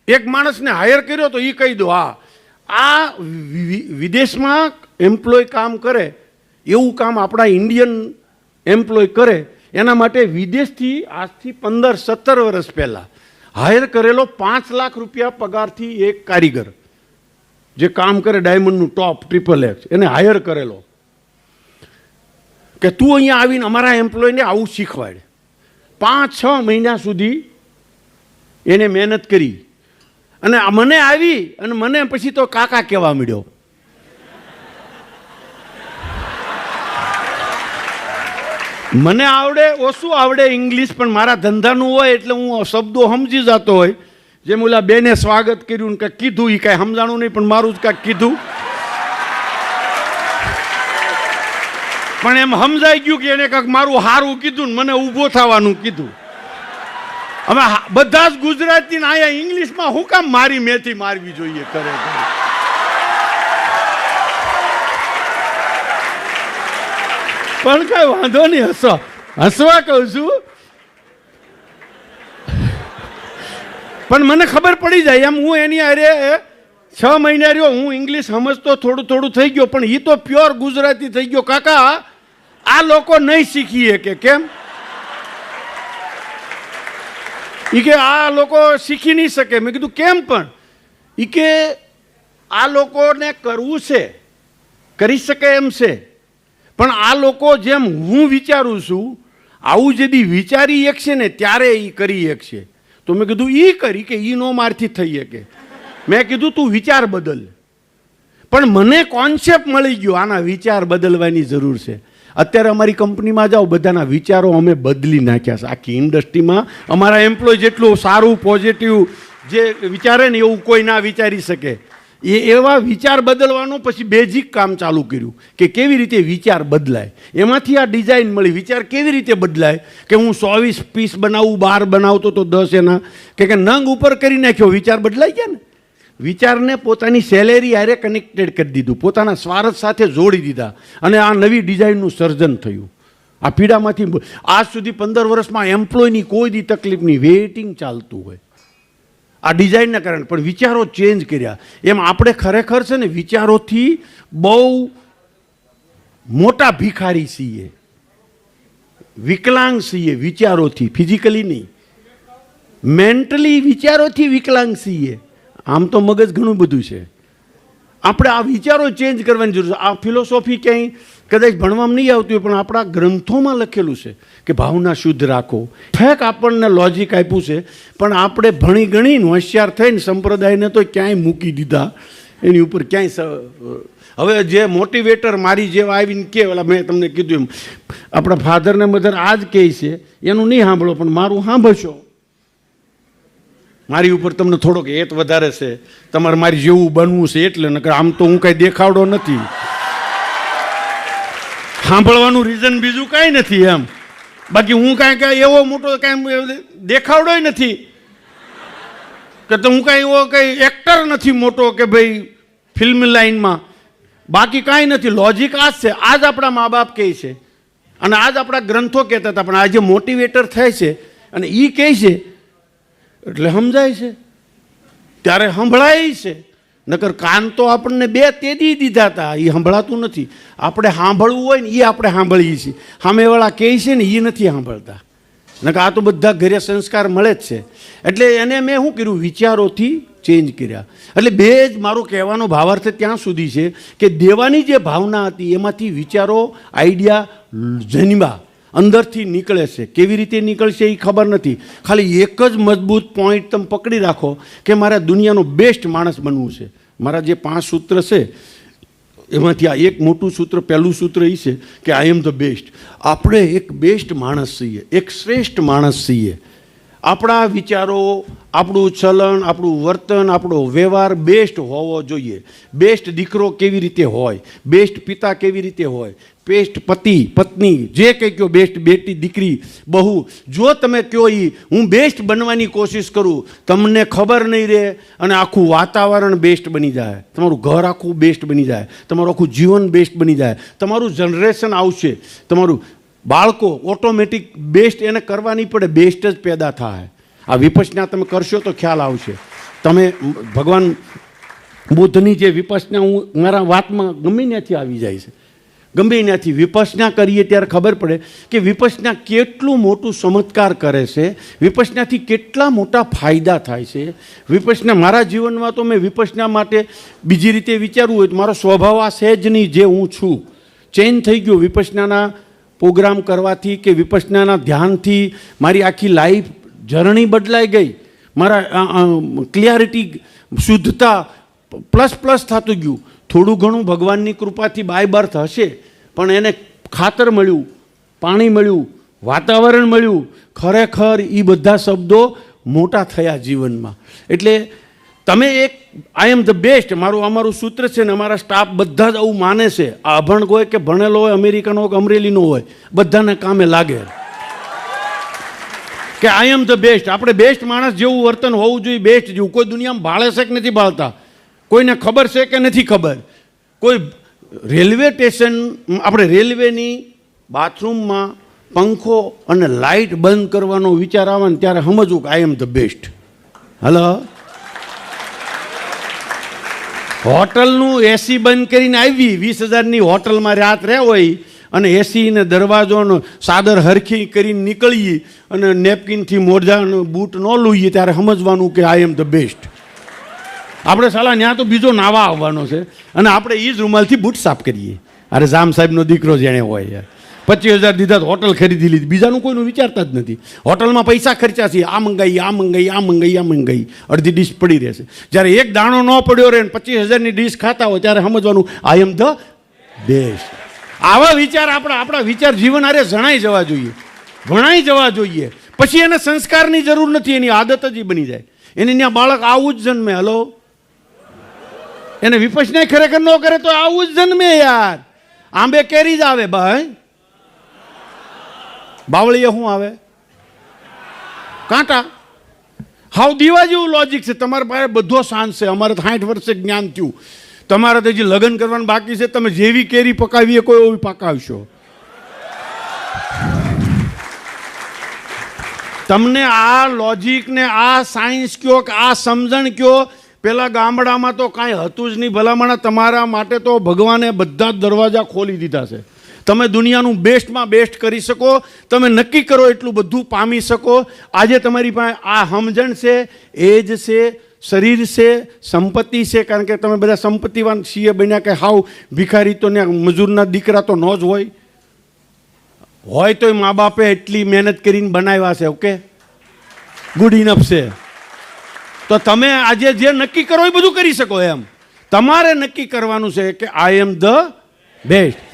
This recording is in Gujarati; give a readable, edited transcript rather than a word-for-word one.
એક માણસને હાયર કર્યો તો એ કહી દો હા આ વિદેશમાં એમ્પ્લોય કામ કરે એવું કામ આપણા ઇન્ડિયન એમ્પ્લોય કરે એના માટે વિદેશથી આજથી 15-17 વર્ષ પહેલાં હાયર કરેલો 5 લાખ રૂપિયા પગારથી એક કારીગર જે કામ કરે ડાયમંડનું ટોપ XXX એને હાયર કરેલો કે તું અહીંયા આવીને અમારા એમ્પ્લોયને આવું શીખવાડ. 5-6 મહિના સુધી એને મહેનત કરી અને મને આવી અને મને પછી તો કાકા કહેવા મળ્યો. મને આવડે ઓછું આવડે ઇંગ્લિશ પણ મારા ધંધાનું હોય એટલે હું શબ્દો સમજી જતો હોય. જેમ ઓલા બેને સ્વાગત કર્યું ને કાંઈક કીધું એ કાંઈ સમજાણું નહીં પણ મારું જ કાંઈક કીધું પણ એમ સમજાઈ ગયું કે એને કાંઈક મારું સારું કીધું ને મને ઊભો થવાનું કીધું. હવે બધા જ ગુજરાતી ને અહીંયા ઇંગ્લિશમાં હું કામ મારી મેથી મારવી જોઈએ કરે પણ કઈ વાંધો નહીં હસવા કહું છું પણ મને ખબર પડી જાય એમ હું એની અરે 6 મહિના રહ્યો હું ઇંગ્લિશ સમજતો થોડું થઈ ગયો પણ એ તો પ્યોર ગુજરાતી થઈ ગયો. કાકા આ લોકો નહીં શીખીએ કે કેમ એ કે આ લોકો શીખી નહીં શકે. મેં કીધું કેમ પણ એ કે આ લોકોને કરવું છે કરી શકે એમ છે પણ આ લોકો જેમ હું વિચારું છું આવું જેથી વિચારી શકશે ને ત્યારે એ કરી શકશે. તો મેં કીધું એ કરી કે એ નો મારથી થઈ શકે. મેં કીધું તું વિચાર બદલ પણ મને કોન્સેપ્ટ મળી ગયો આના વિચાર બદલવાની જરૂર છે. અત્યારે અમારી કંપનીમાં જાઓ બધાના વિચારો અમે બદલી નાખ્યા છે. આખી ઇન્ડસ્ટ્રીમાં અમારા એમ્પ્લોય જેટલું સારું પોઝિટિવ જે વિચારે ને એવું કોઈ ના વિચારી શકે એવા વિચાર બદલવાનું પછી બેઝિક કામ ચાલુ કર્યું કે કેવી રીતે વિચાર બદલાય. એમાંથી આ ડિઝાઇન મળી. વિચાર કેવી રીતે બદલાય કે હું 120 પીસ બનાવું 12 બનાવતો તો 10 એના કે નંગ ઉપર કરી નાખ્યો વિચાર બદલાઈ ગયા ને. વિચારને પોતાની સેલેરી હારે કનેક્ટેડ કરી દીધું પોતાના સ્વાર્થ સાથે જોડી દીધા અને આ નવી ડિઝાઇનનું સર્જન થયું. આ પીડામાંથી આજ સુધી 15 વર્ષમાં એમ્પ્લોયની કોઈ દી તકલીફની વેઇટિંગ ચાલતું હોય આ ડિઝાઇનના કારણે પણ વિચારો ચેન્જ કર્યા. એમ આપણે ખરેખર છે ને વિચારોથી બહુ મોટા ભિખારી છીએ વિકલાંગ છીએ વિચારોથી ફિઝિકલી નહીં મેન્ટલી વિચારોથી વિકલાંગ છીએ. આમ તો મગજ ઘણું બધું છે આપણે આ વિચારો ચેન્જ કરવાની જરૂર છે. આ ફિલોસોફી ક્યાંય કદાચ ભણવામાં નહીં આવતી હોય પણ આપણા ગ્રંથોમાં લખેલું છે કે ભાવના શુદ્ધ રાખો. ફેક આપણને લોજિક આપ્યું છે પણ આપણે ભણી ગણીને હોશિયાર થઈને સંપ્રદાયને તો ક્યાંય મૂકી દીધા એની ઉપર ક્યાંય. હવે જે મોટિવેટર મારી જેવા આવીને કે ઓલા મેં તમને કીધું એમ આપણા ફાધર ને મધર આ જ કહે છે એનું નહીં સાંભળો પણ મારું સાંભળશો. મારી ઉપર તમને થોડોક હેત વધારે છે તમારે મારી જેવું બનવું છે એટલે નકર આમ તો હું કાંઈ દેખાડો નથી. સાંભળવાનું રીઝન બીજું કાંઈ નથી એમ. બાકી હું કાંઈ એવો મોટો કાંઈ દેખાવડોય નથી કે તો હું કાંઈ એવો કંઈ એક્ટર નથી મોટો કે ભાઈ ફિલ્મ લાઈનમાં. બાકી કાંઈ નથી. લોજિક આ જ છે. આ જ આપણા મા બાપ કહે છે અને આ જ આપણા ગ્રંથો કહેતા હતા પણ આજે મોટિવેટર થાય છે અને એ કહે છે એટલે સમજાય છે ત્યારે સંભળાય છે. નકર કાન તો આપણને 2 તેદી દીધા હતા એ સંભળાતું નથી. આપણે સાંભળવું હોય ને એ આપણે સાંભળીએ છીએ સામેવાળા કહે છે ને એ નથી સાંભળતા. નકર આ તો બધા ઘરે સંસ્કાર મળે જ છે. એટલે એને મેં શું કર્યું વિચારોથી ચેન્જ કર્યા. એટલે બે જ મારું કહેવાનો ભાવાર્થ ત્યાં સુધી છે કે દેવાની જે ભાવના હતી એમાંથી વિચારો આઈડિયા જન્મ્યા અંદરથી નીકળે છે. કેવી રીતે નીકળશે એ ખબર નથી. ખાલી એક જ મજબૂત પોઈન્ટ તમે પકડી રાખો કે મારે દુનિયાનો બેસ્ટ માણસ બનવું છે. મારા જે 5 સૂત્ર છે એમાંથી આ એક મોટું સૂત્ર પહેલું સૂત્ર એ છે કે આઈ એમ ધ બેસ્ટ. આપણે એક બેસ્ટ માણસ છીએ એક શ્રેષ્ઠ માણસ છીએ. આપણા વિચારો આપણું ચલણ આપણું વર્તન આપણો વ્યવહાર બેસ્ટ હોવો જોઈએ. બેસ્ટ દીકરો કેવી રીતે હોય બેસ્ટ પિતા કેવી રીતે હોય બેસ્ટ પતિ પત્ની જે કંઈ કહો બેસ્ટ બેટી દીકરી બહુ જો તમે કહો એ હું બેસ્ટ બનવાની કોશિશ કરું તમને ખબર નહીં રહે અને આખું વાતાવરણ બેસ્ટ બની જાય. તમારું ઘર આખું બેસ્ટ બની જાય તમારું આખું જીવન બેસ્ટ બની જાય. તમારું જનરેશન આવશે તમારું બાળકો ઓટોમેટિક બેસ્ટ એને કરવા નહીં પડે બેસ્ટ જ પેદા થાય. આ વિપસના તમે કરશો તો ખ્યાલ આવશે. તમે ભગવાન બુદ્ધની જે વિપસના, હું મારા વાતમાં ગમે ત્યાંથી આવી જાય છે, ગમે ત્યાંથી વિપસના કરીએ ત્યારે ખબર પડે કે વિપસના કેટલું મોટું ચમત્કાર કરે છે, વિપસનાથી કેટલા મોટા ફાયદા થાય છે. વિપસના મારા જીવનમાં તો મેં વિપસના માટે બીજી રીતે વિચારવું હોય તો મારો સ્વભાવ આ સહેજ નહીં, જે હું છું ચેન્જ થઈ ગયો વિપસનાના પ્રોગ્રામ કરવાથી કે વિપસનાના ધ્યાનથી મારી આખી લાઈફ જર્ની બદલાઈ ગઈ. મારા ક્લિયરિટી, શુદ્ધતા પ્લસ થતું ગયું. થોડું ઘણું ભગવાનની કૃપાથી બાય બર્થ હશે, પણ એને ખાતર મળ્યું, પાણી મળ્યું, વાતાવરણ મળ્યું, ખરેખર એ બધા શબ્દો મોટા થયા જીવનમાં. એટલે તમે એક આઈ એમ ધ બેસ્ટ અમારું સૂત્ર છે ને, અમારા સ્ટાફ બધા જ આવું માને છે. આ અભણ હોય કે ભણેલો હોય, અમેરિકન હોય કે અમરેલીનો હોય, બધાને કામે લાગે કે આઈ એમ ધ બેસ્ટ. આપણે બેસ્ટ માણસ જેવું વર્તન હોવું જોઈએ, બેસ્ટ જેવું. કોઈ દુનિયામાં ભાળે છે કે નથી ભાળતા, કોઈને ખબર છે કે નથી ખબર. કોઈ રેલવે સ્ટેશન, આપણે રેલવેની બાથરૂમમાં પંખો અને લાઇટ બંધ કરવાનો વિચાર આવે ને ત્યારે સમજવું કે આઈ એમ ધ બેસ્ટ. હલો, હોટલનું એસી બંધ કરીને આવી, 20,000ની હોટલમાં રાત રહે હોય અને એસી ને દરવાજોનો સાદર હરખી કરીને નીકળીએ અને નેપકિનથી મોઢાનો બૂટ ન લઈએ ત્યારે સમજવાનું કે આઈ એમ ધ બેસ્ટ. આપણે સાલા ત્યાં તો બીજો નાવા આવવાનો છે અને આપણે એ જ રૂમાલથી બૂટ સાફ કરીએ. અરે જામ સાહેબનો દીકરો જેણે હોય યાર, 25,000 દીધા તો હોટલ ખરીદી લીધી, બીજાનું કોઈનું વિચારતા જ નથી. હોટલમાં પૈસા ખર્ચા છે, આ મંગાઈ, અડધી ડીશ પડી રહેશે. જ્યારે એક દાણો ન પડ્યો રહે ને 25,000ની ડીશ ખાતા હોય ત્યારે સમજવાનું આઈ એમ ધ બેસ્ટ. આવા વિચાર આપણા વિચાર જીવન આરે જણાઈ જવા જોઈએ. પછી એને સંસ્કારની જરૂર નથી, એની આદત જ બની જાય. એને ત્યાં બાળક આવું જ જન્મે. હલો, એને વિપસના ખરેખર ન કરે તો આવું જ જન્મે યાર. આંબે કેરી જ આવે ભાઈ, બાવળીએ શું આવે? કાંટા. હાવ દીવા જેવું લોજિક છે. તમારા પાસે બધો શાંત છે. અમારે 60 વર્ષે જ્ઞાન થયું. તમારે તો હજી લગ્ન કરવાનું બાકી છે. તમે જેવી કેરી પકાવીએ કોઈ એવી પકાવશો. તમને આ લોજિક ને આ સાયન્સ કયો કે આ સમજણ કયો, પેલા ગામડામાં તો કાંઈ હતું જ નહીં ભલામણ. તમારા માટે તો ભગવાને બધા જ દરવાજા ખોલી દીધા છે. તમે દુનિયાનું બેસ્ટમાં બેસ્ટ કરી શકો, તમે નક્કી કરો એટલું બધું પામી શકો. આજે તમારી પાસે આ સમજણ છે, એજ છે, શરીર છે, સંપત્તિ છે. કારણ કે તમે બધા સંપત્તિવાન સીએ બન્યા કે હાવ ભિખારી તો ને મજૂરના દીકરા તો ન જ હોય તોય મા બાપે એટલી મહેનત કરીને બનાવ્યા છે. ઓકે, ગુડ ઇનફ છે. તો તમે આજે જે નક્કી કરો એ બધું કરી શકો. એમ તમારે નક્કી કરવાનું છે કે આઈ એમ ધ બેસ્ટ.